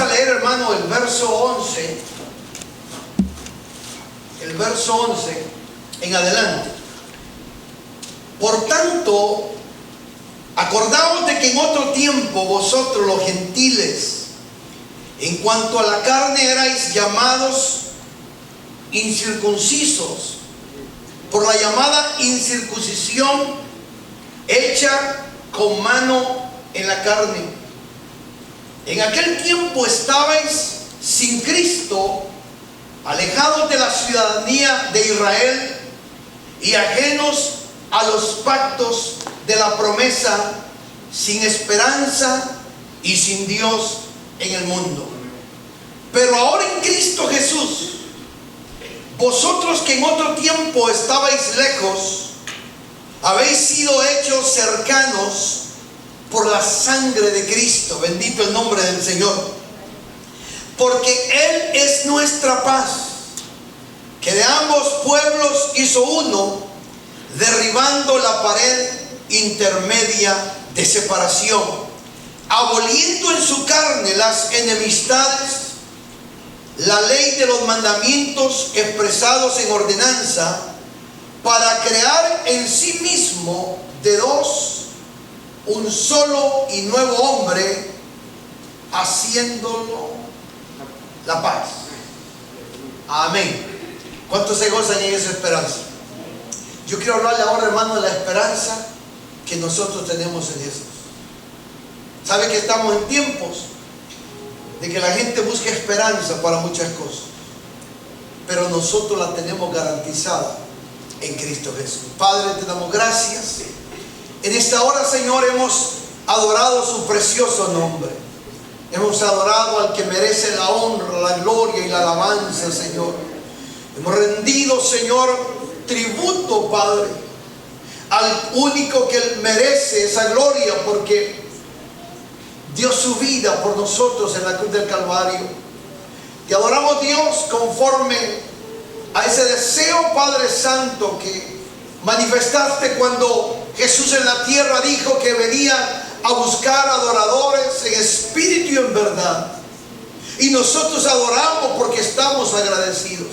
a leer, hermano, el verso 11. El verso 11 en adelante. Por tanto, acordaos de que en otro tiempo vosotros los gentiles, en cuanto a la carne, erais llamados incircuncisos por la llamada incircuncisión hecha con mano en la carne. En aquel tiempo estabais sin Cristo, alejados de la ciudadanía de Israel y ajenos a los pactos de la promesa, sin esperanza y sin Dios en el mundo. Pero ahora en Cristo Jesús, vosotros que en otro tiempo estabais lejos, habéis sido hechos cercanos por la sangre de Cristo. Bendito el nombre del Señor. Porque Él es nuestra paz, que de ambos pueblos hizo uno, derribando la pared intermedia de separación, aboliendo en su carne las enemistades, la ley de los mandamientos expresados en ordenanza, para crear en sí mismo de dos un solo y nuevo hombre, haciéndolo la paz. Amén. ¿Cuántos se gozan en esa esperanza? Yo quiero hablarle ahora, hermano, de la esperanza que nosotros tenemos en Jesús. ¿Sabe que estamos en tiempos de que la gente busca esperanza para muchas cosas? Pero nosotros la tenemos garantizada en Cristo Jesús. Padre, te damos gracias. En esta hora, Señor, hemos adorado su precioso nombre. Hemos adorado al que merece la honra, la gloria y la alabanza, Señor. Hemos rendido, Señor, tributo, Padre, al único que merece esa gloria, porque dio su vida por nosotros en la cruz del Calvario. Te adoramos, Dios, conforme a ese deseo, Padre Santo, que manifestaste cuando Jesús en la tierra dijo que venía a buscar adoradores en espíritu y en verdad. Y nosotros adoramos porque estamos agradecidos.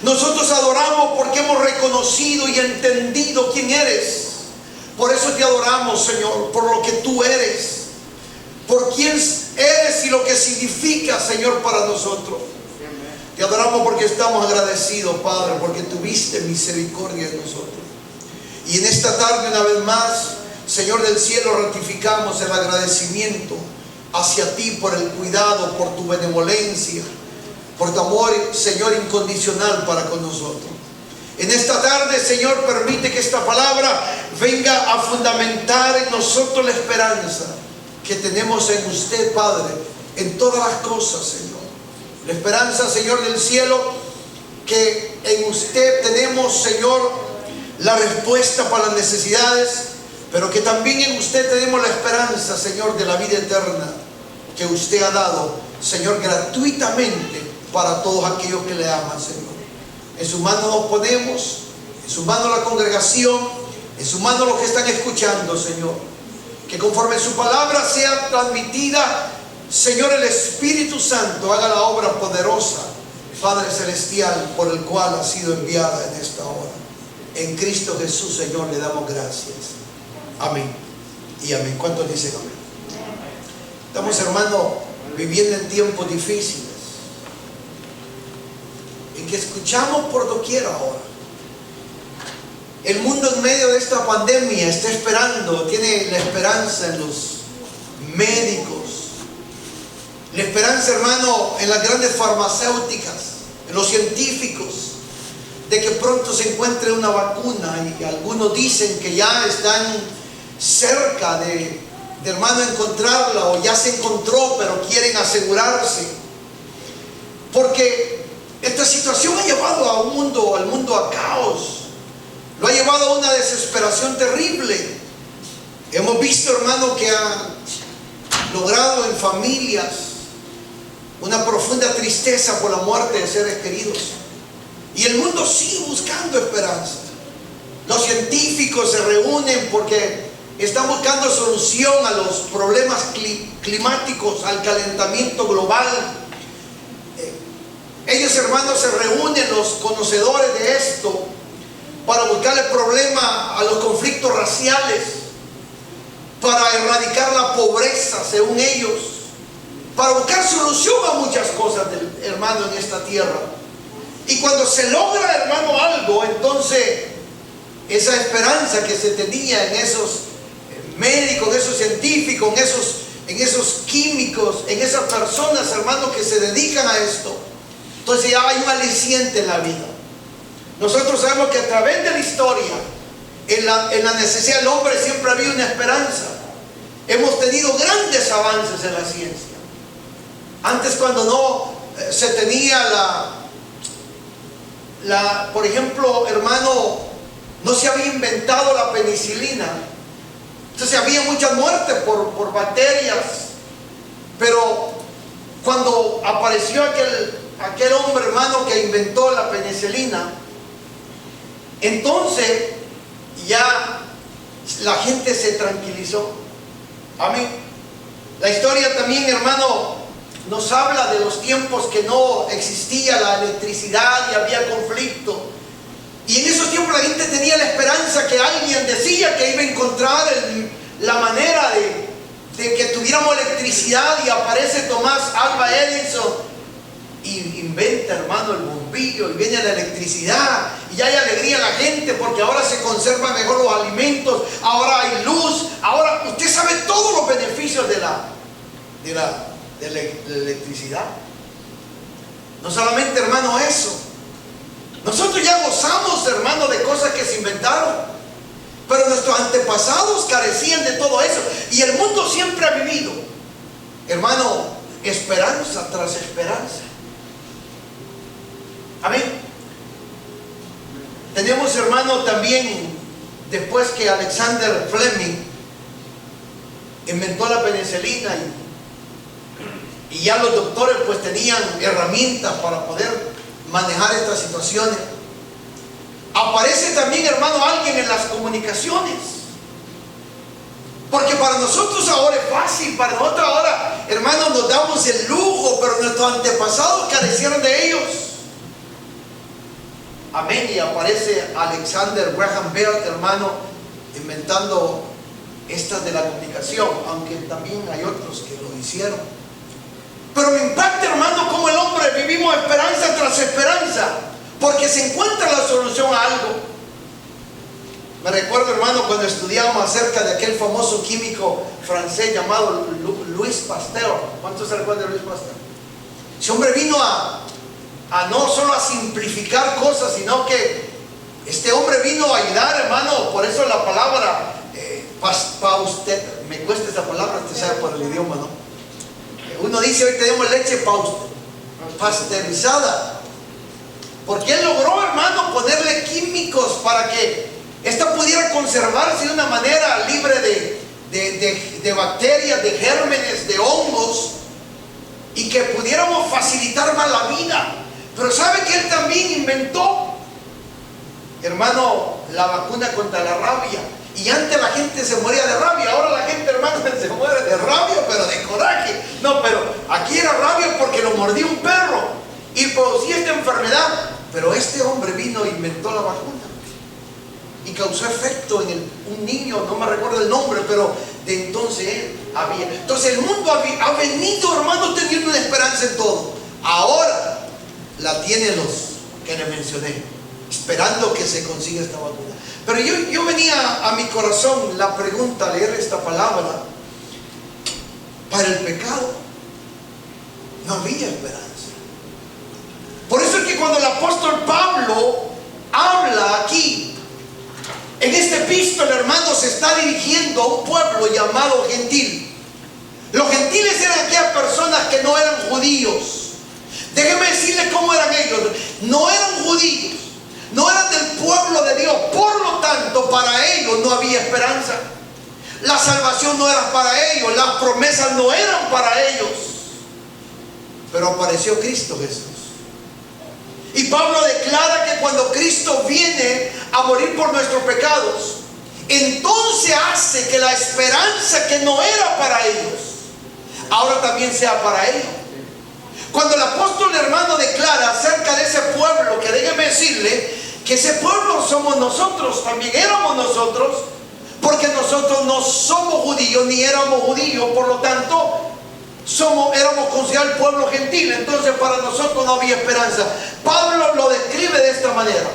Nosotros adoramos porque hemos reconocido y entendido quién eres. Por eso te adoramos, Señor, por lo que tú eres, por quién eres y lo que significa, Señor, para nosotros. Te adoramos porque estamos agradecidos, Padre, porque tuviste misericordia de nosotros. Y en esta tarde, una vez más, Señor del cielo, ratificamos el agradecimiento hacia ti por el cuidado, por tu benevolencia, por tu amor, Señor, incondicional para con nosotros. En esta tarde, Señor, permite que esta palabra venga a fundamentar en nosotros la esperanza que tenemos en usted, Padre, en todas las cosas, Señor. La esperanza, Señor del cielo, que en usted tenemos, Señor, la respuesta para las necesidades, pero que también en usted tenemos la esperanza, Señor, de la vida eterna que usted ha dado, Señor, gratuitamente para todos aquellos que le aman, Señor. En su mano nos ponemos, en su mano la congregación, en su mano los que están escuchando, Señor. Que conforme su palabra sea transmitida, Señor, el Espíritu Santo haga la obra poderosa, Padre Celestial, por el cual ha sido enviada en esta hora. En Cristo Jesús, Señor, le damos gracias. Amén y amén. ¿Cuántos dicen amén? Estamos, hermano, viviendo en tiempos difíciles, en que escuchamos por doquier ahora. El mundo en medio de esta pandemia está esperando, tiene la esperanza en los médicos, la esperanza, hermano, en las grandes farmacéuticas, en los científicos, de que pronto se encuentre una vacuna, y algunos dicen que ya están cerca de hermano encontrarla, o ya se encontró, pero quieren asegurarse, porque esta situación ha llevado al mundo a caos, lo ha llevado a una desesperación terrible. Hemos visto, hermano, que ha logrado en familias una profunda tristeza por la muerte de seres queridos. Y el mundo sigue buscando esperanza. Los científicos se reúnen porque están buscando solución a los problemas climáticos, al calentamiento global. Ellos, hermanos, se reúnen, los conocedores de esto, para buscarle problema a los conflictos raciales, para erradicar la pobreza, según ellos, para buscar solución a muchas cosas, hermano, en esta tierra. Y cuando se logra, hermano, algo, entonces esa esperanza que se tenía en esos médicos, en esos científicos, en esos químicos, en esas personas, hermanos, que se dedican a esto, entonces ya hay un aliciente en la vida. Nosotros sabemos que a través de la historia, en la necesidad del hombre siempre ha habido una esperanza. Hemos tenido grandes avances en la ciencia. Antes, cuando no se tenía por ejemplo, hermano, no se había inventado la penicilina, entonces había muchas muertes por bacterias. Pero cuando apareció aquel hombre, hermano, que inventó la penicilina, entonces ya la gente se tranquilizó. Amén. La historia también, hermano, nos habla de los tiempos que no existía la electricidad y había conflicto. Y en esos tiempos la gente tenía la esperanza que alguien decía que iba a encontrar la manera de que tuviéramos electricidad, y aparece Tomás Alva Edison y inventa, hermano, el bombillo, y viene la electricidad, y hay alegría en la gente porque ahora se conservan mejor los alimentos, ahora hay luz, ahora usted sabe todos los beneficios de la electricidad. No solamente, hermano, eso, nosotros ya gozamos, hermano, de cosas que se inventaron, pero nuestros antepasados carecían de todo eso, y el mundo siempre ha vivido, hermano, esperanza tras esperanza. Amén. Tenemos, hermano, también, después que Alexander Fleming inventó la penicilina, y ya los doctores pues tenían herramientas para poder manejar estas situaciones, aparece también, hermano, alguien en las comunicaciones. Porque para nosotros ahora es fácil, para nosotros ahora, hermano, nos damos el lujo, pero nuestros antepasados carecieron de ellos. Amén. Y aparece Alexander Graham Bell, hermano, inventando estas de la comunicación, aunque también hay otros que lo hicieron. Pero me impacta, hermano, como el hombre vivimos esperanza tras esperanza, porque se encuentra la solución a algo. Me recuerdo, hermano, cuando estudiábamos acerca de aquel famoso químico francés llamado Louis Pasteur. ¿Cuántos se recuerdan de Louis Pasteur? Ese hombre vino a no solo a simplificar cosas, sino que este hombre vino a ayudar, hermano. Por eso la palabra me cuesta esa palabra, usted sabe, por el idioma, ¿no? Uno dice, hoy tenemos leche pasteurizada, porque él logró, hermano, ponerle químicos para que esta pudiera conservarse de una manera libre de bacterias, de gérmenes, de hongos, y que pudiéramos facilitar más la vida. Pero ¿sabe que él también inventó, hermano, la vacuna contra la rabia? Y antes la gente se moría de rabia, ahora la gente, hermano, se muere de rabia, pero de coraje. No, pero aquí era rabia porque lo mordió un perro y producía esta enfermedad. Pero este hombre vino e inventó la vacuna y causó efecto en un niño, no me recuerdo el nombre, pero de entonces él había. Entonces el mundo ha venido, hermano, teniendo una esperanza en todo. Ahora la tienen los que le mencioné, esperando que se consiga esta vacuna. Pero yo venía a mi corazón la pregunta, leer esta palabra. Para el pecado no había esperanza. Por eso es que cuando el apóstol Pablo habla aquí, en este epístola, hermano, se está dirigiendo a un pueblo llamado gentil. Los gentiles eran aquellas personas que no eran judíos. Déjenme decirles cómo eran ellos. No eran judíos, no eran del pueblo de Dios. Por lo tanto, para ellos no había esperanza. La salvación no era para ellos, las promesas no eran para ellos. Pero apareció Cristo Jesús. Y Pablo declara que cuando Cristo viene a morir por nuestros pecados, entonces hace que la esperanza que no era para ellos, ahora también sea para ellos. Cuando el apóstol hermano declara acerca de ese pueblo, que déjeme decirle que ese pueblo somos nosotros, también éramos nosotros, porque nosotros no somos judíos ni éramos judíos, por lo tanto éramos considerados el pueblo gentil. Entonces para nosotros no había esperanza. Pablo lo describe de esta manera.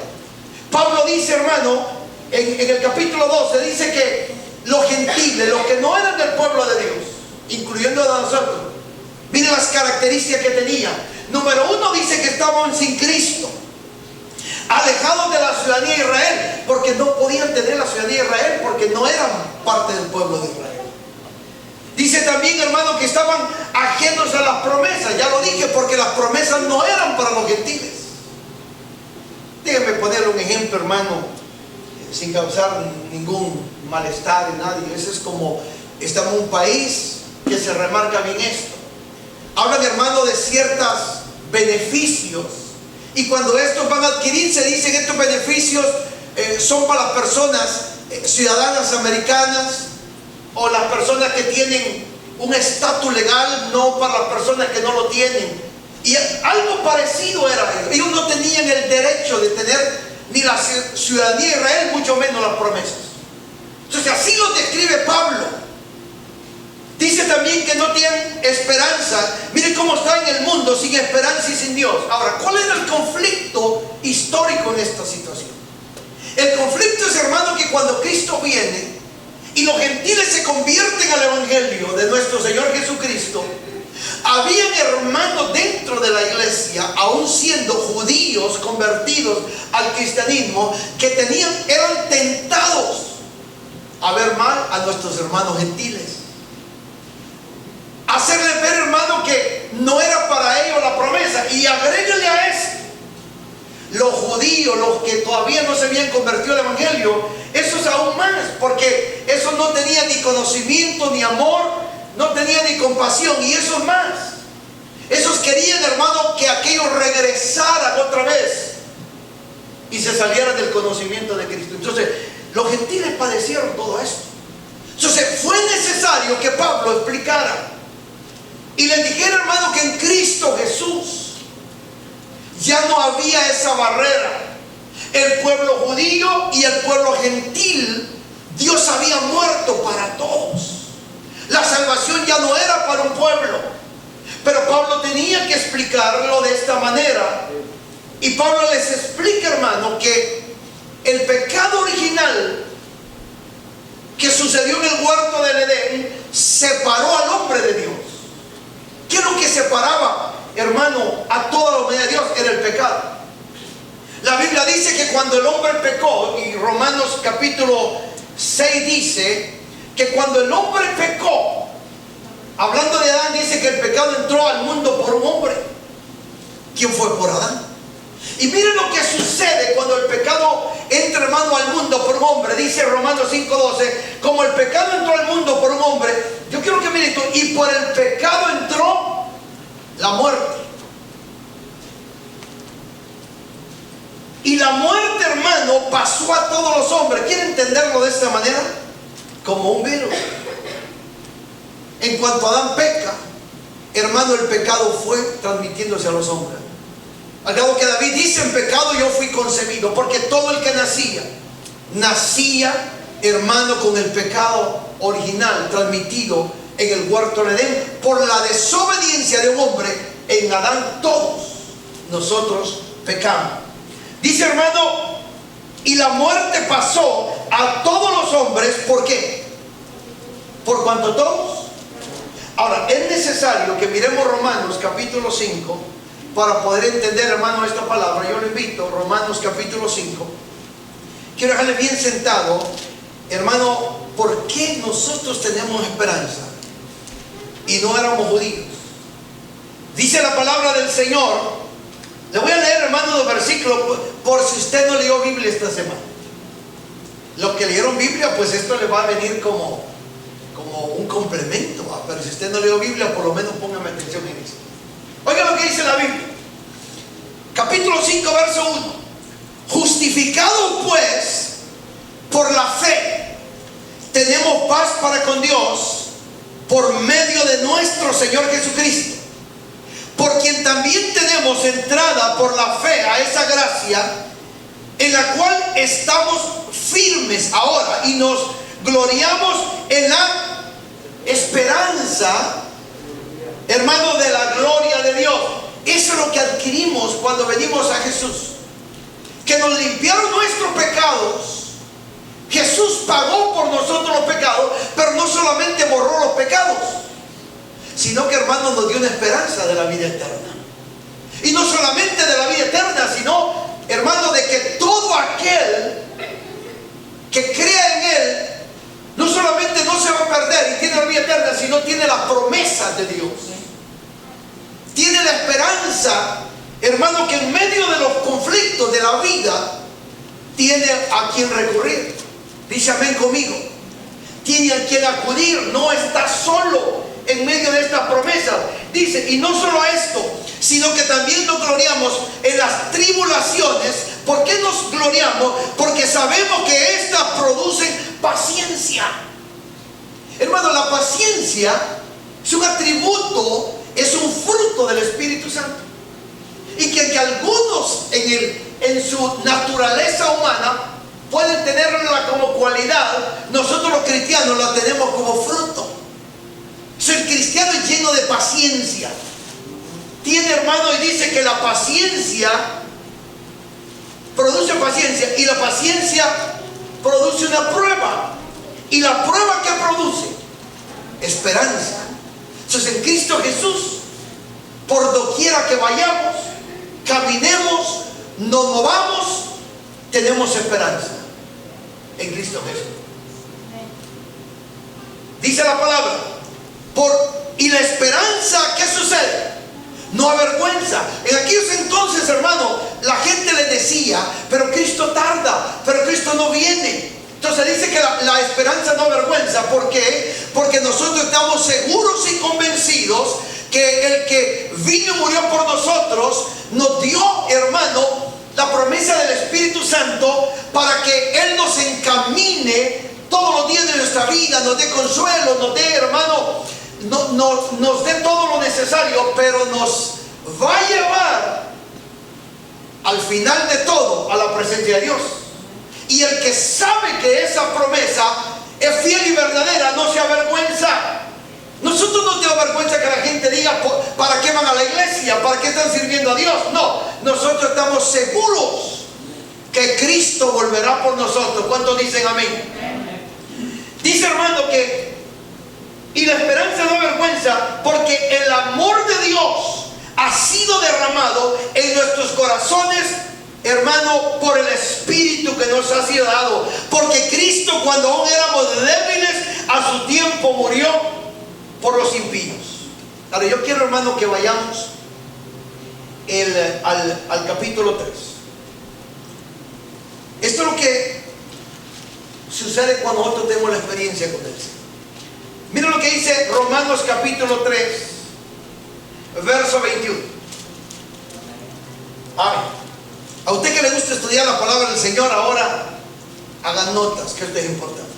Pablo dice, hermano, en el capítulo 12, dice que los gentiles, los que no eran del pueblo de Dios, incluyendo a nosotros, miren las características que tenían. Número uno, dice que estaban sin Cristo, alejados de la ciudadanía de Israel, porque no podían tener la ciudadanía de Israel, porque no eran parte del pueblo de Israel. Dice también, hermano, que estaban ajenos a las promesas. Ya lo dije, porque las promesas no eran para los gentiles. Déjenme ponerle un ejemplo, hermano, sin causar ningún malestar en nadie. Eso es como, estamos en un país que se remarca bien esto. Hablan, hermano, de ciertos beneficios, y cuando estos van a adquirirse, dicen que estos beneficios son para las personas ciudadanas americanas, o las personas que tienen un estatus legal, no para las personas que no lo tienen. Y algo parecido era. Ellos no tenían el derecho de tener ni la ciudadanía de Israel, mucho menos las promesas. Entonces así lo describe Pablo. Dice también que no tienen esperanza. Miren cómo está en el mundo sin esperanza y sin Dios. Ahora, ¿cuál era el conflicto histórico en esta situación? El conflicto es, hermano, que cuando Cristo viene y los gentiles se convierten al evangelio de nuestro Señor Jesucristo, habían hermanos dentro de la iglesia, aún siendo judíos convertidos al cristianismo, que eran tentados a ver mal a nuestros hermanos gentiles, hacerles ver, hermano, que no era para ellos la promesa. Y agréguele a esto, los judíos, los que todavía no se habían convertido al evangelio, eso es aún más, porque esos no tenían ni conocimiento ni amor, no tenían ni compasión, y eso es más. Esos querían, hermano, que aquellos regresaran otra vez y se salieran del conocimiento de Cristo. Entonces los gentiles padecieron todo esto. Entonces fue necesario que Pablo explicara y les dijera, hermano, que en Cristo Jesús ya no había esa barrera. El pueblo judío y el pueblo gentil, Dios había muerto para todos. La salvación ya no era para un pueblo. Pero Pablo tenía que explicarlo de esta manera. Y Pablo les explica, hermano, que el pecado original que sucedió en el huerto del Edén separó al hombre de Dios. ¿Qué es lo que separaba, hermano, a toda la humanidad de Dios? Era el pecado. La Biblia dice que cuando el hombre pecó, y Romanos capítulo 6 dice que cuando el hombre pecó, hablando de Adán, dice que el pecado entró al mundo por un hombre. ¿Quién fue? Por Adán. Y miren lo que sucede cuando el pecado entra, hermano, al mundo por un hombre. Dice Romanos 5:12, como el pecado entró al mundo por un hombre, yo quiero que miren esto, y por el pecado entró la muerte. Y la muerte, hermano, pasó a todos los hombres. ¿Quieren entenderlo de esta manera? Como un virus. En cuanto Adán peca, hermano, el pecado fue transmitiéndose a los hombres. Al grado que David dice, en pecado yo fui concebido. Porque todo el que nacía, hermano, con el pecado original transmitido en el huerto de Edén. Por la desobediencia de un hombre, en Adán todos nosotros pecamos. Dice, hermano, y la muerte pasó a todos los hombres. ¿Por qué? Por cuanto todos. Ahora, es necesario que miremos Romanos capítulo 5 para poder entender, hermano, esta palabra. Yo lo invito, Romanos capítulo 5. Quiero dejarle bien sentado, hermano, ¿por qué nosotros tenemos esperanza y no éramos judíos? Dice la palabra del Señor. Le voy a leer, hermano, los versículos por si usted no leyó Biblia esta semana. Los que leyeron Biblia, pues esto le va a venir como un complemento, ¿va? Pero si usted no leyó Biblia, por lo menos póngame atención en eso. Oiga lo que dice la Biblia. Capítulo 5, verso 1. Justificados pues por la fe, tenemos paz para con Dios por medio de nuestro Señor Jesucristo, por quien también tenemos entrada por la fe a esa gracia en la cual estamos firmes ahora y nos gloriamos en la esperanza, hermano, de la gloria de Dios. Eso es lo que adquirimos cuando venimos a Jesús, que nos limpiaron nuestros pecados. Jesús pagó por nosotros los pecados, pero no solamente borró los pecados, sino que, hermano, nos dio una esperanza de la vida eterna. Y no solamente de la vida eterna, sino, hermano, de que todo aquel que crea en Él no solamente no se va a perder y tiene la vida eterna, sino tiene las promesas de Dios. Tiene la esperanza, hermano, que en medio de los conflictos de la vida tiene a quien recurrir. Dice amén conmigo. Tiene a quien acudir, no está solo en medio de estas promesas. Dice, y no solo esto, sino que también nos gloriamos en las tribulaciones. ¿Por qué nos gloriamos? Porque sabemos que estas producen paciencia. Hermano, la paciencia es un atributo, es un fruto del Espíritu Santo. Y que algunos en su naturaleza humana pueden tenerla como cualidad, nosotros los cristianos la tenemos como fruto. El cristiano es lleno de paciencia. Tiene, hermano, y dice que la paciencia produce paciencia, y la paciencia produce una prueba, y la prueba que produce esperanza. Entonces, en Cristo Jesús, por doquiera que vayamos, caminemos, nos movamos, tenemos esperanza en Cristo Jesús. Dice la palabra, y la esperanza, ¿qué sucede? No avergüenza. En aquellos entonces, hermano, la gente le decía, pero Cristo tarda, pero Cristo no viene. Entonces dice que la esperanza no avergüenza. ¿Por qué? Porque nosotros estamos seguros y convencidos que el que vino y murió por nosotros nos dio, hermano, la promesa del Espíritu Santo para que Él nos encamine todos los días de nuestra vida, nos dé consuelo, nos dé, hermano, nos dé todo lo necesario, pero nos va a llevar al final de todo a la presencia de Dios. Y el que sabe que esa promesa es fiel y verdadera no se avergüenza. Nosotros no tenemos vergüenza que la gente diga ¿para qué van a la iglesia? ¿Para qué están sirviendo a Dios? No, nosotros estamos seguros que Cristo volverá por nosotros. ¿Cuántos dicen amén? Dice, hermano, que y la esperanza no avergüenza, porque el amor de Dios ha sido derramado en nuestros corazones, hermano, por el Espíritu que nos ha sido dado. Porque Cristo, cuando aún éramos débiles, a su tiempo murió por los impíos. Ahora yo quiero, hermano, que vayamos al capítulo 3. Esto es lo que sucede cuando nosotros tenemos la experiencia con Él. Mira lo que dice Romanos capítulo 3, verso 21. Amén. A usted que le gusta estudiar la palabra del Señor, ahora hagan notas, que esto es importante.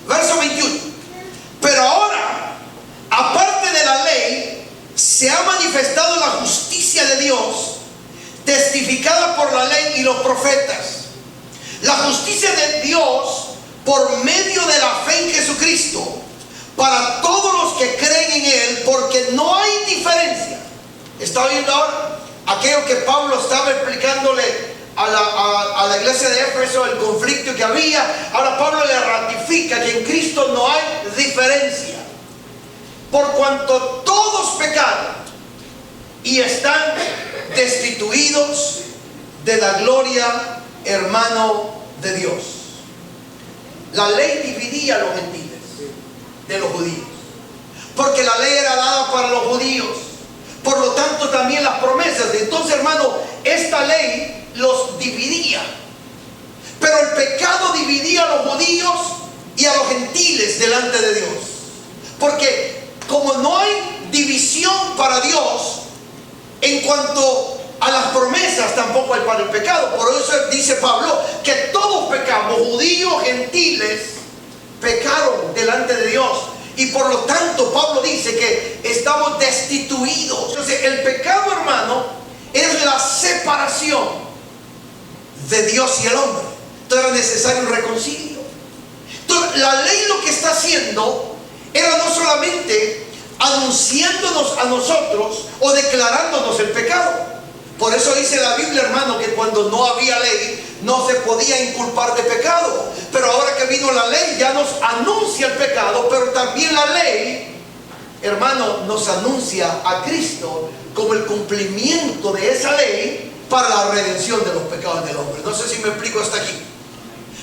Verso 21. Pero ahora, aparte de la ley, se ha manifestado la justicia de Dios, testificada por la ley y los profetas. La justicia de Dios por medio de la fe en Jesucristo, para todos los que creen en Él, porque no hay diferencia. ¿Está oyendo ahora? Aquello que Pablo estaba explicándole a la iglesia de Éfeso, el conflicto que había. Ahora Pablo le ratifica que en Cristo no hay diferencia. Por cuanto todos pecaron y están destituidos de la gloria, hermano, de Dios. La ley dividía a los gentiles de los judíos, porque la ley era dada para los judíos, por lo tanto también las promesas. Entonces, hermano, esta ley los dividía, pero el pecado dividía a los judíos y a los gentiles delante de Dios, porque como no hay división para Dios en cuanto a las promesas, tampoco hay para el pecado. Por eso dice Pablo que todos pecamos, judíos, gentiles, pecaron delante de Dios. Y por lo tanto Pablo dice que estamos destituidos. Entonces el pecado, hermano, es la separación de Dios y el hombre. Entonces era necesario un reconcilio. Entonces la ley lo que está haciendo era no solamente anunciándonos a nosotros o declarándonos el pecado. Por eso dice la Biblia, hermano, que cuando no había ley no se podía inculpar de pecado. Pero ahora que vino la ley ya nos anuncia el pecado, pero también la ley, hermano, nos anuncia a Cristo como el cumplimiento de esa ley para la redención de los pecados del hombre. No sé si me explico hasta aquí.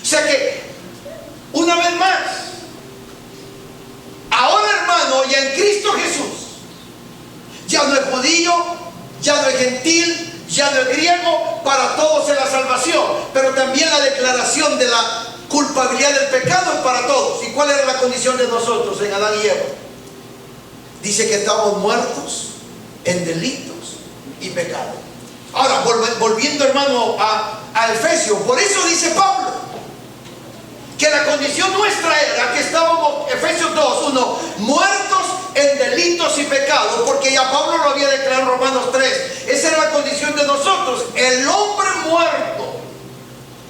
O sea que, una vez más, ahora, hermano, ya en Cristo Jesús, ya no es judío, ya no es gentil, ya no es griego, para todos es la salvación. Pero también la declaración de la culpabilidad del pecado es para todos. ¿Y cuál era la condición de nosotros en Adán y Eva? Dice que estamos muertos en delitos y pecados. Ahora, volviendo, hermano, a Efesios, por eso dice Pablo que la condición nuestra era que estábamos, Efesios 2:1, muertos en delitos y pecados, porque ya Pablo lo había declarado en Romanos 3. Esa era la condición de nosotros, el hombre muerto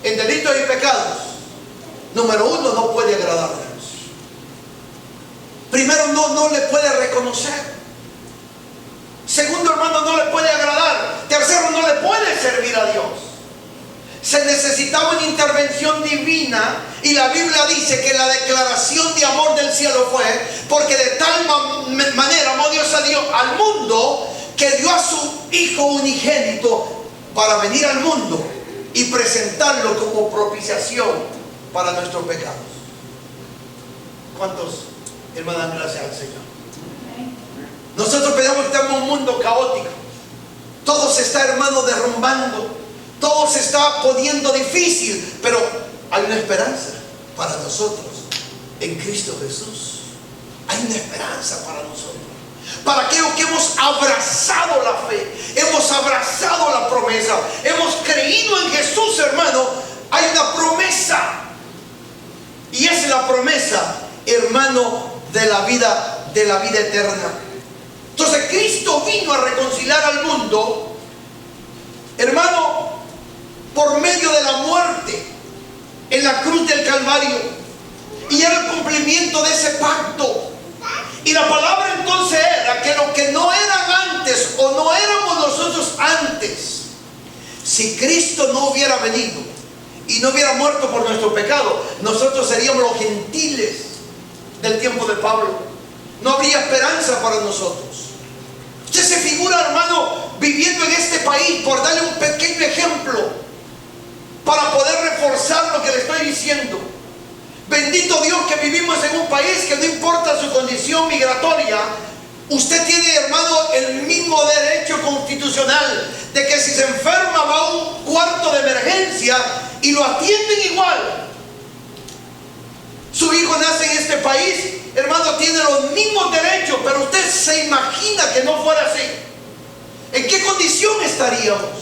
en delitos y pecados. Número uno, no puede agradar a Dios. Primero, no le puede reconocer. Segundo, hermano, no le puede agradar. Tercero, no le puede servir a Dios. Se necesitaba una intervención divina, y la Biblia dice que la declaración de amor del cielo fue porque de tal manera amó Dios al mundo, que dio a su Hijo unigénito para venir al mundo y presentarlo como propiciación para nuestros pecados. ¿Cuántos hermanos gracias al Señor? Nosotros pensamos que estamos en un mundo caótico. Todo se está, hermano, derrumbando. Todo se está poniendo difícil, pero hay una esperanza para nosotros en Cristo Jesús. Hay una esperanza para nosotros. Para aquellos que hemos abrazado la fe, hemos abrazado la promesa, hemos creído en Jesús, hermano, hay una promesa. Y es la promesa, hermano, de la vida eterna. Entonces Cristo vino a reconciliar al mundo, hermano, por medio de la muerte en la cruz del Calvario, y era el cumplimiento de ese pacto. Y la palabra entonces era que lo que no eran antes, o no éramos nosotros antes, si Cristo no hubiera venido y no hubiera muerto por nuestro pecado, nosotros seríamos los gentiles del tiempo de Pablo. No habría esperanza para nosotros. Usted se figura, hermano, viviendo en este país, por darle un pequeño ejemplo para poder reforzar lo que le estoy diciendo. Bendito Dios que vivimos en un país que no importa su condición migratoria, usted tiene, hermano, el mismo derecho constitucional de que si se enferma va a un cuarto de emergencia y lo atienden igual. Su hijo nace en este país, hermano, tiene los mismos derechos, pero usted se imagina que no fuera así. ¿En qué condición estaríamos?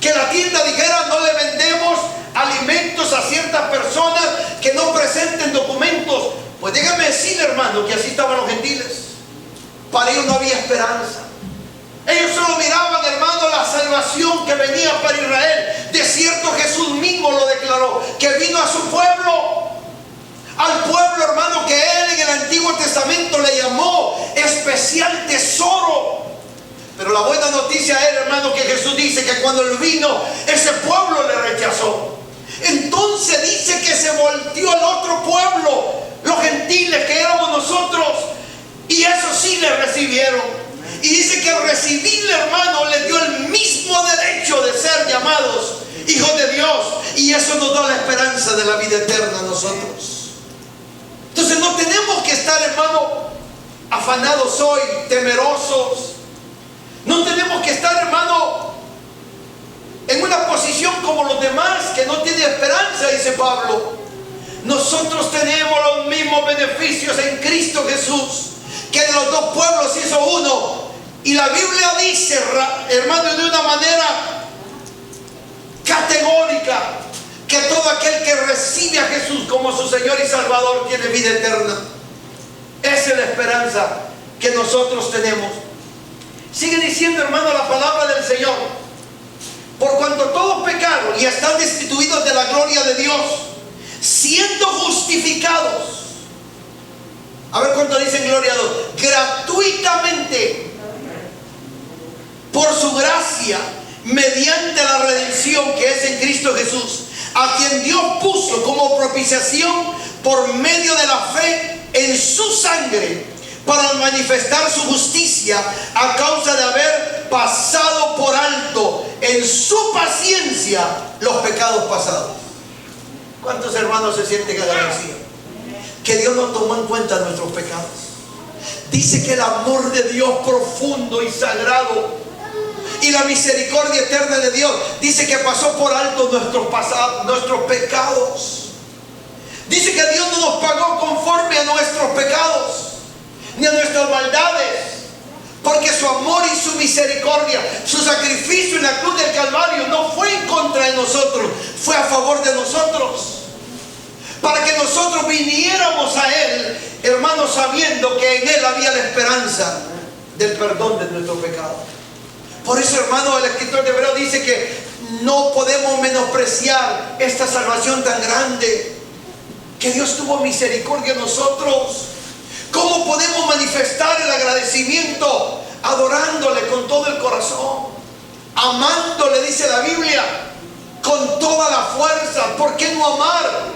Que la tienda dijera: no le vendemos alimentos a ciertas personas que no presenten documentos. Pues déjame decirle, hermano, que así estaban los gentiles. Para ellos no había esperanza. Ellos solo miraban, hermano, la salvación que venía para Israel. De cierto, Jesús mismo lo declaró, que vino a su pueblo, al pueblo, hermano, que él en el Antiguo Testamento le llamó especial tesoro. Pero la buena noticia es, hermano, que Jesús dice que cuando él vino, ese pueblo le rechazó. Entonces dice que se volteó al otro pueblo, los gentiles que éramos nosotros, y eso sí le recibieron. Y dice que al recibirle, hermano, le dio el mismo derecho de ser llamados hijos de Dios. Y eso nos da la esperanza de la vida eterna a nosotros. Entonces no tenemos que estar, hermano, afanados hoy, temerosos. No tenemos que estar, hermano, en una posición como los demás que no tienen esperanza, dice Pablo. Nosotros tenemos los mismos beneficios en Cristo Jesús, que de los dos pueblos hizo uno. Y la Biblia dice, hermano, de una manera categórica, que que todo aquel que recibe a Jesús como su Señor y Salvador tiene vida eterna. Esa es la esperanza que nosotros tenemos. Sigue diciendo, hermano, la palabra del Señor: por cuanto todos pecaron y están destituidos de la gloria de Dios, siendo justificados. A ver cuánto dicen gloria a Dios. Gratuitamente, por su gracia, mediante la redención que es en Cristo Jesús, a quien Dios puso como propiciación por medio de la fe en su sangre, para manifestar su justicia a causa de haber pasado por alto en su paciencia los pecados pasados. ¿Cuántos hermanos se sienten agradecidos? Que Dios no tomó en cuenta nuestros pecados. Dice que el amor de Dios profundo y sagrado y la misericordia eterna de Dios, dice que pasó por alto nuestros pecados. Dice que Dios no nos pagó conforme a nuestros pecados ni a nuestras maldades, porque su amor y su misericordia, su sacrificio en la cruz del Calvario no fue en contra de nosotros, fue a favor de nosotros, para que nosotros viniéramos a Él, hermanos, sabiendo que en Él había la esperanza del perdón de nuestro pecado. Por eso, hermano, el escritor de Hebreos dice que no podemos menospreciar esta salvación tan grande, que Dios tuvo misericordia de nosotros. ¿Cómo podemos manifestar el agradecimiento? Adorándole con todo el corazón, amándole, dice la Biblia, con toda la fuerza. ¿Por qué no amar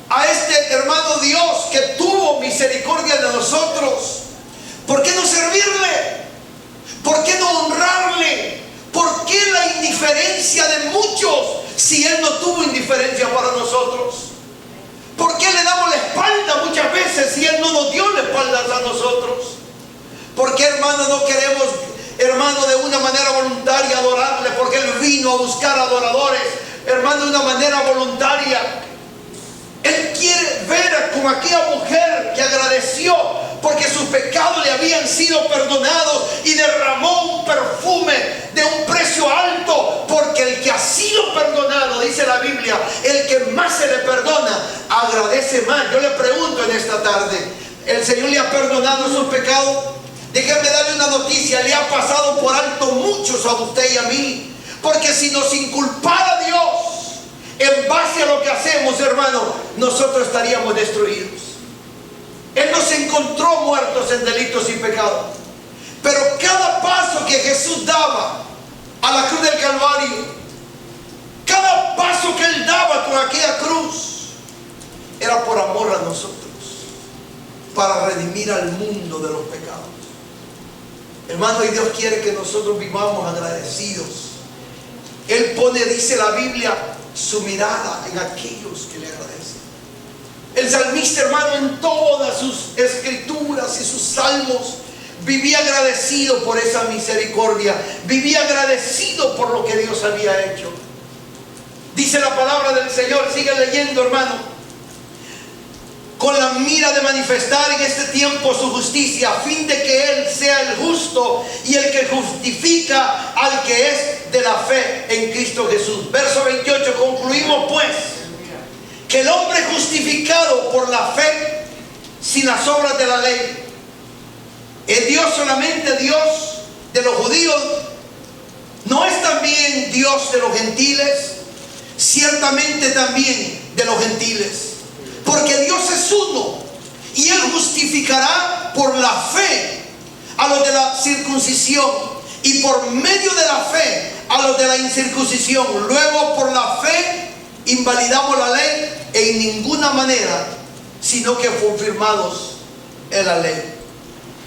a este hermano Dios que tuvo misericordia de nosotros? ¿Por qué no servirle? ¿Por qué no honrarle? ¿Por qué la indiferencia de muchos si Él no tuvo indiferencia para nosotros? ¿Por qué le damos la espalda muchas veces si Él no nos dio la espalda a nosotros? ¿Por qué, hermano, no queremos, hermano, de una manera voluntaria adorarle? Porque Él vino a buscar adoradores, hermano, de una manera voluntaria. Él quiere ver como aquella mujer que agradeció porque sus pecados le habían sido perdonados y derramó un perfume de un precio alto, porque el que ha sido perdonado, dice la Biblia, el que más se le perdona, agradece más. Yo le pregunto en esta tarde, ¿el Señor le ha perdonado sus pecados? Déjenme darle una noticia: le ha pasado por alto muchos a usted y a mí, porque si nos inculpara Dios en base a lo que hacemos, hermano, nosotros estaríamos destruidos. Él nos encontró muertos en delitos y pecados, pero cada paso que Jesús daba a la cruz del Calvario, cada paso que Él daba con aquella cruz, era por amor a nosotros, para redimir al mundo de los pecados. Hermano, y Dios quiere que nosotros vivamos agradecidos. Él pone, dice la Biblia, su mirada en aquellos que le agradecen. El salmista, hermano, en todas sus escrituras y sus salmos, vivía agradecido por esa misericordia, vivía agradecido por lo que Dios había hecho. Dice la palabra del Señor, sigue leyendo, hermano, con la mira de manifestar en este tiempo su justicia, a fin de que Él sea el justo y el que justifica al que es de la fe en Cristo Jesús. Verso 28, concluimos pues que el hombre justificado por la fe, sin las obras de la ley, ¿es Dios solamente Dios de los judíos? ¿No es también Dios de los gentiles? Ciertamente también de los gentiles, porque Dios es uno y Él justificará por la fe a los de la circuncisión y por medio de la fe a los de la incircuncisión. Luego, por la fe invalidamos la ley en ninguna manera, sino que confirmados en la ley.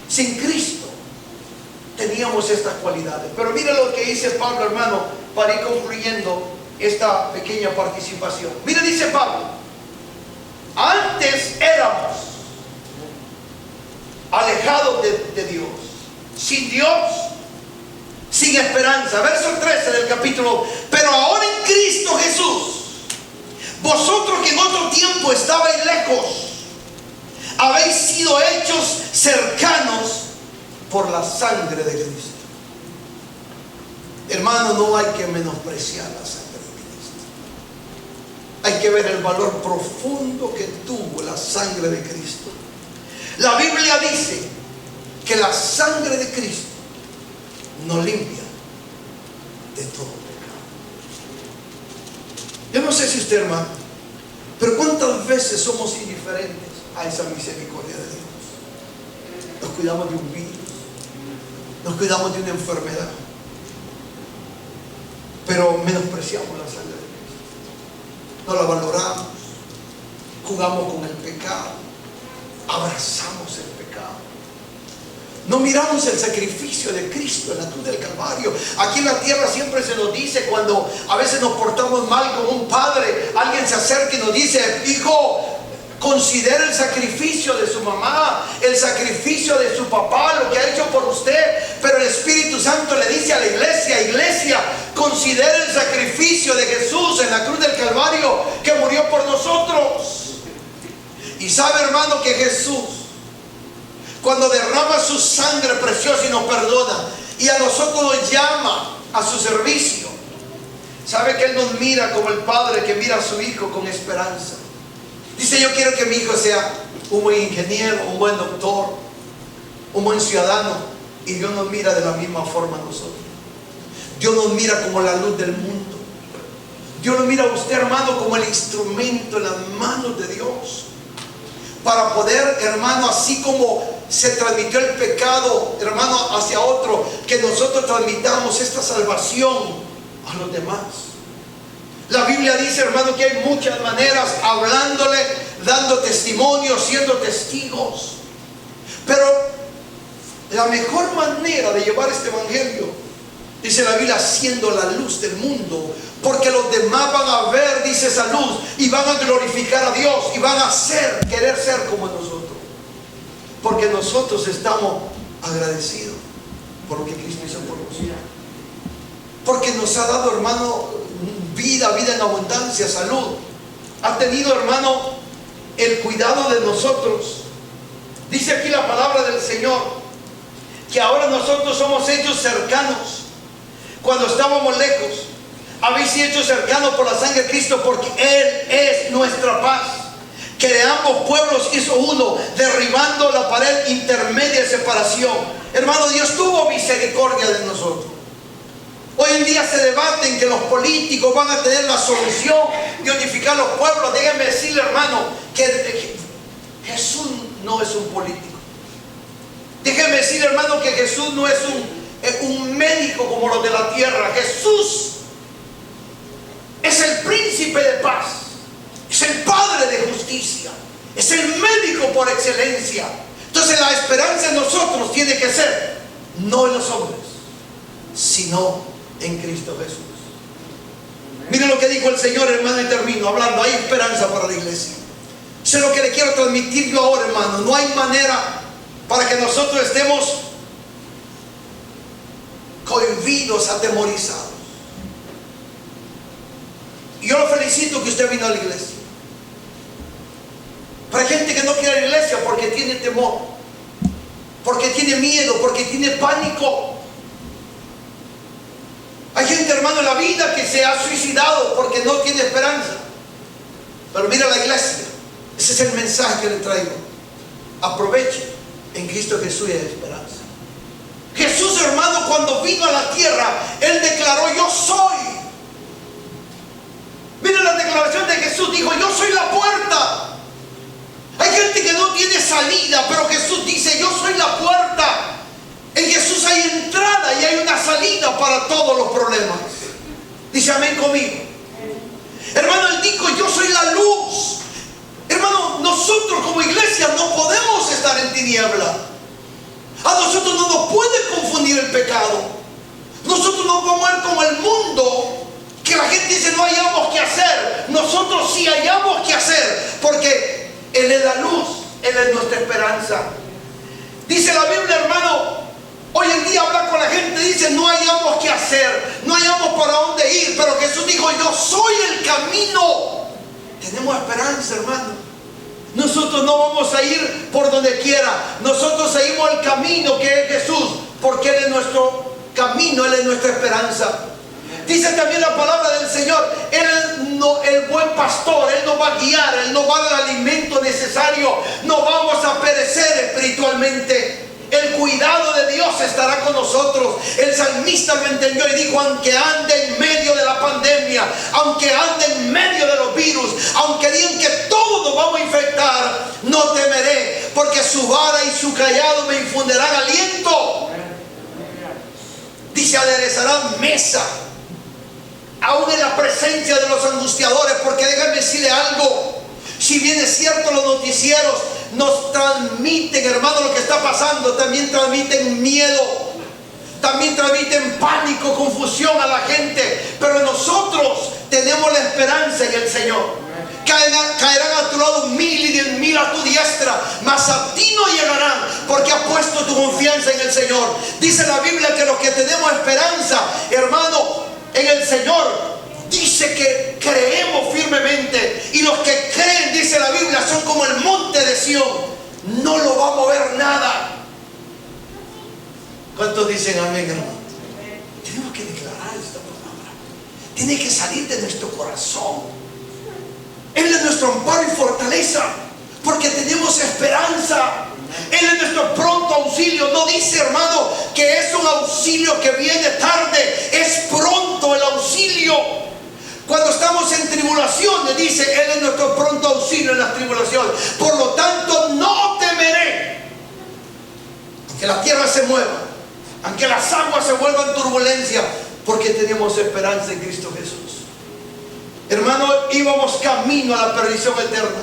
Sin Cristo teníamos estas cualidades. Pero mira lo que dice Pablo, hermano, para ir concluyendo esta pequeña participación. Mira, dice Pablo: antes éramos alejados de Dios, sin Dios, sin esperanza. Verso 13 del capítulo. Pero ahora en Cristo Jesús, vosotros que en otro tiempo estabais lejos, habéis sido hechos cercanos por la sangre de Cristo. Hermano, no hay que menospreciar la sangre de Cristo. hay que ver el valor profundo que tuvo la sangre de Cristo. La Biblia dice que la sangre de Cristo nos limpia de todo pecado. Yo no sé si usted, hermano, pero cuántas veces somos indiferentes a esa misericordia de Dios. Nos cuidamos de un virus, nos cuidamos de una enfermedad, pero menospreciamos la sangre de Cristo. No la valoramos, jugamos con el pecado, abrazamos el pecado. No miramos el sacrificio de Cristo en la cruz del Calvario. Aquí en la tierra siempre se nos dice, cuando a veces nos portamos mal con un padre, alguien se acerca y nos dice: hijo, considera el sacrificio de su mamá, el sacrificio de su papá, lo que ha hecho por usted. Pero el Espíritu Santo le dice a la iglesia: iglesia, considera el sacrificio de Jesús en la cruz del Calvario, que murió por nosotros. Y sabe, hermano, que Jesús, cuando derrama su sangre preciosa y nos perdona, y a nosotros nos llama a su servicio, sabe que Él nos mira como el padre que mira a su hijo con esperanza. Dice: yo quiero que mi hijo sea un buen ingeniero, un buen doctor, un buen ciudadano. Y Dios nos mira de la misma forma a nosotros. Dios nos mira como la luz del mundo. Dios nos mira a usted, hermano, como el instrumento en las manos de Dios, para poder, hermano, así como se transmitió el pecado, hermano, hacia otro, que nosotros transmitamos esta salvación a los demás. La Biblia dice, hermano, que hay muchas maneras, hablándole, dando testimonio, siendo testigos. Pero la mejor manera de llevar este evangelio, dice la Biblia, siendo la luz del mundo, porque los demás van a ver, dice, esa luz, y van a glorificar a Dios, y van a querer ser como nosotros, porque nosotros estamos agradecidos por lo que Cristo hizo por nosotros, porque nos ha dado, hermano, vida en abundancia, salud. Ha tenido, hermano, el cuidado de nosotros. Dice aquí la palabra del Señor, que ahora nosotros somos hechos cercanos. Cuando estábamos lejos, habéis sido hechos cercanos por la sangre de Cristo, porque Él es nuestra paz, que de ambos pueblos hizo uno, derribando la pared intermedia de separación. Hermano, Dios tuvo misericordia de nosotros. Hoy en día se debaten que los políticos van a tener la solución de unificar los pueblos. Déjenme decirle, hermano, que Jesús no es un político. Déjenme decirle, hermano, que Jesús no es un médico como los de la tierra. Jesús es el príncipe de paz, es el padre de justicia, es el médico por excelencia. Entonces la esperanza en nosotros tiene que ser no en los hombres, sino en Cristo Jesús. Miren lo que dijo el Señor, hermano, y termino hablando. Hay esperanza para la iglesia. Eso es lo que le quiero transmitir yo ahora, hermano. No hay manera para que nosotros estemos cohibidos, atemorizados. Y yo lo felicito que usted vino a la iglesia. Pero hay gente que no quiere ir a la iglesia porque tiene temor, porque tiene miedo, porque tiene pánico. Hay gente, hermano, en la vida que se ha suicidado porque no tiene esperanza. Pero mira la iglesia. Ese es el mensaje que le traigo. Aproveche. En Cristo Jesús hay esperanza. Jesús, hermano, cuando vino a la tierra, Él declaró: yo soy. Miren la declaración de Jesús. Dijo: yo soy la puerta. Hay gente que no tiene salida, pero Jesús dice: yo soy la puerta. En Jesús hay entrada y hay una salida para todos los problemas. Dice amén conmigo. Hermano, Él dijo: yo soy la luz. Hermano, nosotros como iglesia no podemos estar en tiniebla. A nosotros no nos puede confundir el pecado. Nosotros no podemos ir como el mundo, que la gente dice: no hayamos que hacer. Nosotros sí hayamos que hacer, porque Él es la luz, Él es nuestra esperanza. Dice la Biblia, hermano, hoy en día habla con la gente, dice: no hayamos que hacer, no hayamos para dónde ir. Pero Jesús dijo: yo soy el camino. Tenemos esperanza, hermano. Nosotros no vamos a ir por donde quiera. Nosotros seguimos el camino que es Jesús, porque Él es nuestro camino, Él es nuestra esperanza. Dice también la palabra del Señor, el buen pastor, Él nos va a guiar, Él nos va a dar el alimento necesario. No vamos a perecer espiritualmente. El cuidado de Dios estará con nosotros. El salmista lo entendió y dijo: aunque ande en medio de la pandemia, aunque ande en medio de los virus, aunque digan que todos nos vamos a infectar, no temeré, porque su vara y su cayado me infundirán aliento. Dice: aderezarán mesa aún en la presencia de los angustiadores. Porque déjame decirle algo, si bien es cierto, los noticieros nos transmiten, hermano, lo que está pasando, también transmiten miedo, también transmiten pánico, confusión a la gente, pero nosotros tenemos la esperanza en el Señor. Caerán a tu lado 1000 y 10.000 a tu diestra, mas a ti no llegarán, porque has puesto tu confianza en el Señor. Dice la Biblia que los que tenemos esperanza, hermano, en el Señor, dice que creemos firmemente. Y los que creen, dice la Biblia, son como el monte de Sión, no lo va a mover nada. ¿Cuántos dicen amén, hermano? Tenemos que declarar esta palabra, tiene que salir de nuestro corazón. Él es nuestro amparo y fortaleza, porque tenemos esperanza. Él es nuestro pronto auxilio. No dice, hermano, que es un auxilio que viene tarde, es pronto el auxilio. Cuando estamos en tribulaciones, dice, Él es nuestro pronto auxilio en las tribulaciones. Por lo tanto, no temeré, aunque la tierra se mueva, aunque las aguas se vuelvan turbulencia, porque tenemos esperanza en Cristo Jesús. Hermano, íbamos camino a la perdición eterna,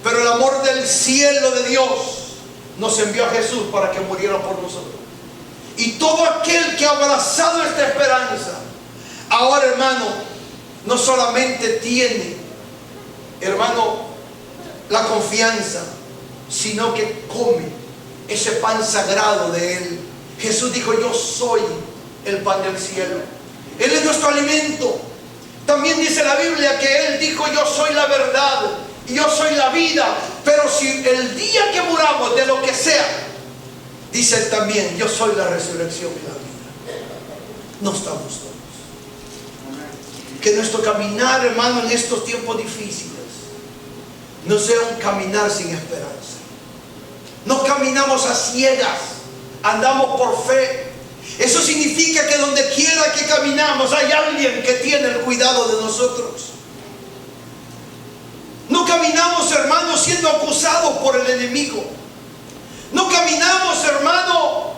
pero el amor del cielo de Dios nos envió a Jesús para que muriera por nosotros. Y todo aquel que ha abrazado esta esperanza, ahora, hermano, no solamente tiene, hermano, la confianza, sino que come ese pan sagrado de Él. Jesús dijo: yo soy el pan del cielo. Él es nuestro alimento. También dice la Biblia que Él dijo: yo soy la verdad y yo soy la vida. Pero si el día que muramos, de lo que sea, dice Él también: yo soy la resurrección y la vida. No estamos todos. Que nuestro caminar, hermano, en estos tiempos difíciles no sea un caminar sin esperanza. No caminamos a ciegas, andamos por fe. Eso significa que donde quiera que caminamos hay alguien que tiene el cuidado de nosotros. No caminamos, hermano, siendo acusados por el enemigo. No caminamos, hermano,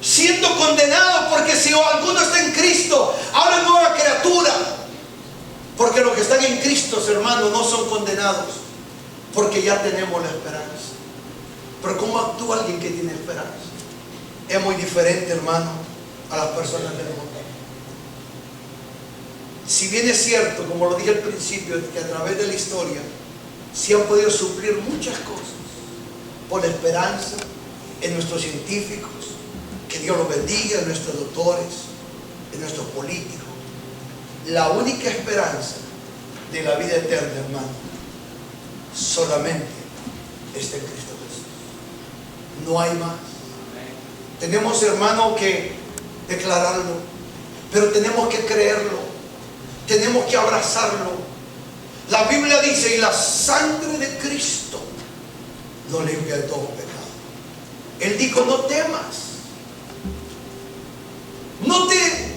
siendo condenados, porque si alguno está en Cristo, ahora es nueva criatura. Porque los que están en Cristo, hermano, no son condenados, porque ya tenemos la esperanza. Pero ¿cómo actúa alguien que tiene esperanza? Es muy diferente, hermano, a las personas del mundo. Si bien es cierto, como lo dije al principio, que a través de la historia se han podido suplir muchas cosas por la esperanza en nuestros científicos, que Dios los bendiga, en nuestros doctores, en nuestros políticos. La única esperanza de la vida eterna, hermano, solamente está en Cristo Jesús. No hay más. Tenemos, hermano, que declararlo, pero tenemos que creerlo, tenemos que abrazarlo. La Biblia dice: y la sangre de Cristo nos limpia de todo pecado. Él dijo: no temas, no te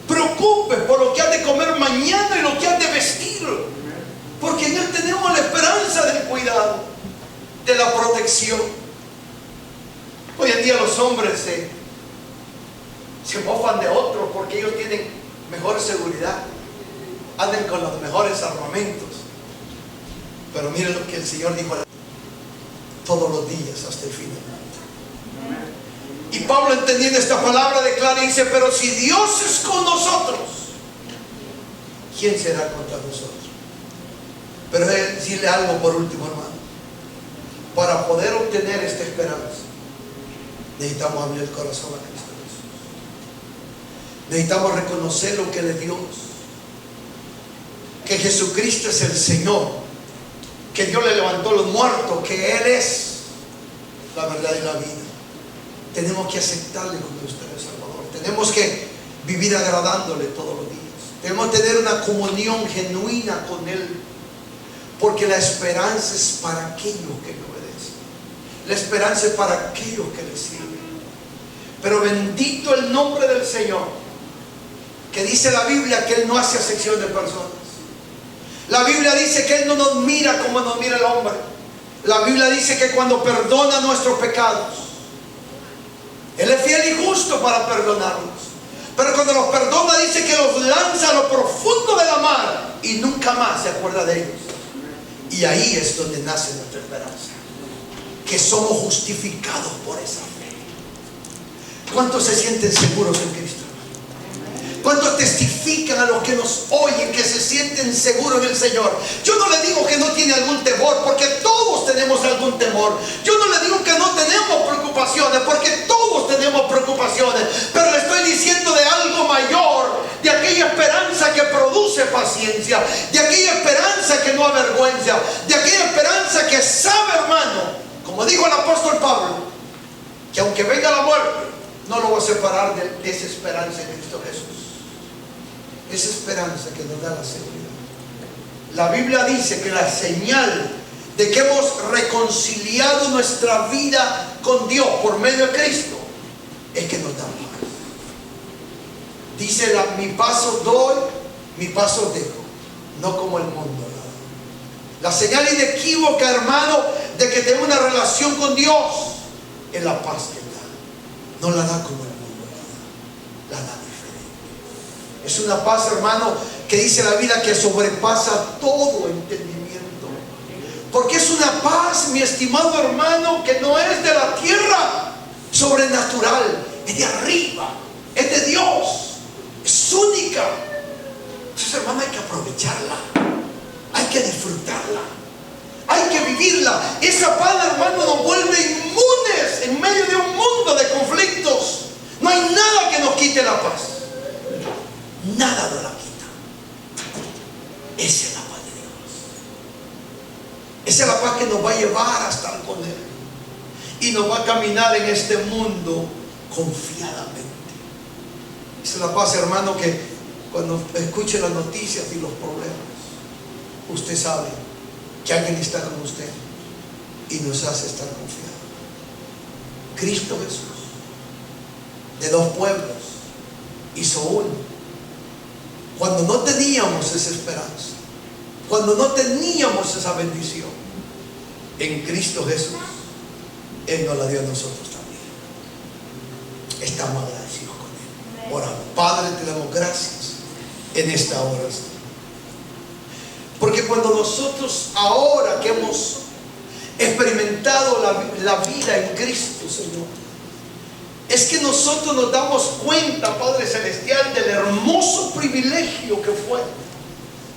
preocupes por lo que has de comer mañana y lo que has de vestir, porque en Él tenemos la esperanza del cuidado, de la protección. Hoy en día los hombres se mofan de otros porque ellos tienen mejor seguridad, andan con los mejores armamentos. Pero miren lo que el Señor dijo: todos los días hasta el fin del mundo. Y Pablo, entendiendo esta palabra, declara y dice: pero si Dios es con nosotros, ¿quién será contra nosotros? Pero decirle algo por último, hermano. Para poder obtener esta esperanza, necesitamos abrir el corazón a Cristo Jesús. Necesitamos reconocer lo que Él es Dios, que Jesucristo es el Señor, que Dios le levantó a los muertos, que Él es la verdad y la vida. Tenemos que aceptarle como nuestro Salvador. Tenemos que vivir agradándole todos los días. Debemos tener una comunión genuina con Él, porque la esperanza es para aquellos que le obedecen. La esperanza es para aquellos que le sirven. Pero bendito el nombre del Señor, que dice la Biblia que Él no hace acepción de personas. La Biblia dice que Él no nos mira como nos mira el hombre. La Biblia dice que cuando perdona nuestros pecados, Él es fiel y justo para perdonarnos. Pero cuando los perdona, dice que los lanza a lo profundo de la mar y nunca más se acuerda de ellos. Y ahí es donde nace nuestra esperanza, que somos justificados por esa fe. ¿Cuántos se sienten seguros en Cristo? ¿Cuántos testifican a los que nos oyen que se sienten seguros en el Señor? Yo no le digo que no tiene algún temor, porque todos tenemos algún temor. Yo no le digo que no tenemos preocupaciones, porque todos tenemos preocupaciones. Pero le estoy diciendo de algo mayor, de aquella esperanza que produce paciencia, de aquella esperanza que no avergüenza, de aquella esperanza que sabe, hermano, como dijo el apóstol Pablo, que aunque venga la muerte, no lo va a separar de esa esperanza en Cristo Jesús. Esa esperanza que nos da la seguridad. La Biblia dice que la señal de que hemos reconciliado nuestra vida con Dios por medio de Cristo es que nos da paz. Dice mi paso doy, mi paso dejo, no como el mundo da. La señal inequívoca, hermano, de que tengo una relación con Dios es la paz que da. No la da como el mundo la da diferente. Es una paz, hermano, que dice la Biblia que sobrepasa todo entendimiento. Porque es una paz, mi estimado hermano, que no es de la tierra, sobrenatural, es de arriba, es de Dios, es única. Entonces, hermano, hay que aprovecharla, hay que disfrutarla, hay que vivirla. Esa paz, hermano, nos vuelve inmunes en medio de un mundo de conflictos. No hay nada que nos quite la paz. Nada nos la quita. Esa es la paz de Dios. Esa es la paz que nos va a llevar a estar con Él y nos va a caminar en este mundo confiadamente. Esa es la paz, hermano, que cuando escuche las noticias y los problemas, usted sabe que alguien está con usted y nos hace estar confiados. Cristo Jesús, de dos pueblos, hizo uno. Cuando no teníamos esa esperanza, cuando no teníamos esa bendición, en Cristo Jesús, Él nos la dio a nosotros también. Estamos agradecidos con Él. Oramos. Padre, te damos gracias en esta hora, Señor. Porque cuando nosotros, ahora que hemos experimentado la vida en Cristo, Señor, es que nosotros nos damos cuenta, Padre Celestial, del hermoso privilegio que fue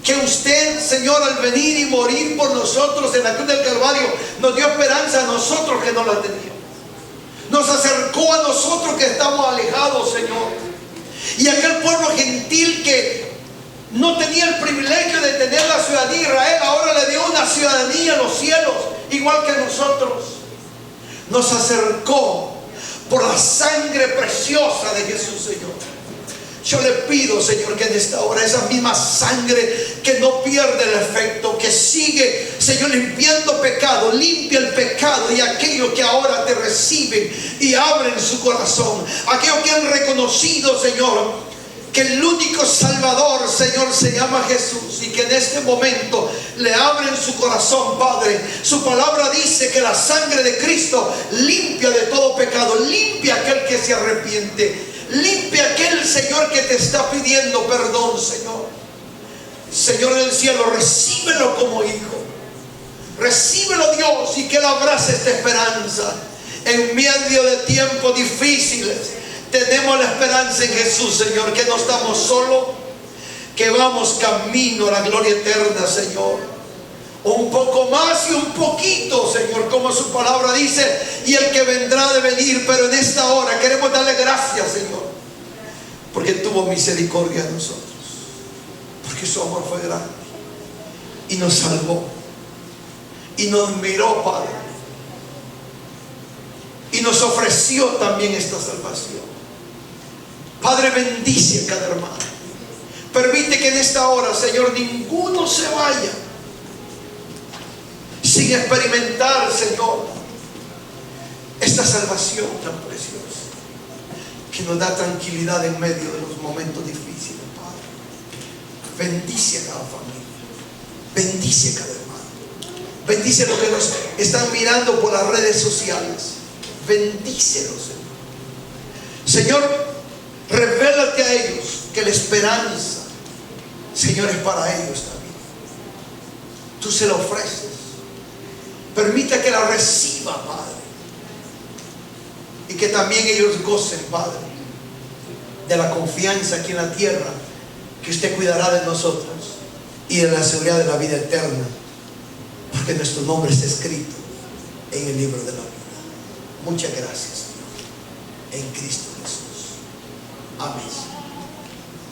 que usted, Señor, al venir y morir por nosotros en la cruz del Calvario, nos dio esperanza a nosotros que no la teníamos. Nos acercó a nosotros que estamos alejados, Señor. Y aquel pueblo gentil que no tenía el privilegio de tener la ciudadanía de Israel, ahora le dio una ciudadanía en los cielos, igual que nosotros. Nos acercó por la sangre preciosa de Jesús, Señor. Yo le pido, Señor, que en esta hora esa misma sangre que no pierde el efecto, que sigue, Señor, limpiando pecado, limpia el pecado, y aquellos que ahora te reciben y abren su corazón, aquellos que han reconocido, Señor, que el único Salvador, Señor, se llama Jesús, y que en este momento le abren su corazón, Padre. Su palabra dice que la sangre de Cristo limpia de todo pecado, limpia a aquel que se arrepiente, limpia a aquel, Señor, que te está pidiendo perdón, Señor. Señor del cielo, recíbelo como hijo, recíbelo, Dios, y que Él abrace esta esperanza en medio de tiempos difíciles. Tenemos la esperanza en Jesús, Señor, que no estamos solos, que vamos camino a la gloria eterna, Señor. Un poco más y un poquito, Señor, como su palabra dice, y el que vendrá de venir. Pero en esta hora queremos darle gracias, Señor, porque tuvo misericordia de nosotros, porque su amor fue grande y nos salvó y nos miró, Padre, y nos ofreció también esta salvación. Padre, bendice a cada hermano. Permite que en esta hora, Señor, ninguno se vaya sin experimentar, Señor, esta salvación tan preciosa que nos da tranquilidad en medio de los momentos difíciles, Padre. Bendice a cada familia, bendice a cada hermano, bendice a los que nos están mirando por las redes sociales, bendícelos, Señor. Señor, revélate a ellos que la esperanza, Señor, es para ellos también. Tú se la ofreces. Permite que la reciba, Padre. Y que también ellos gocen, Padre, de la confianza aquí en la tierra, que usted cuidará de nosotros y de la seguridad de la vida eterna, porque nuestro nombre está escrito en el libro de la vida. Muchas gracias, Señor, en Cristo Jesús. Amén.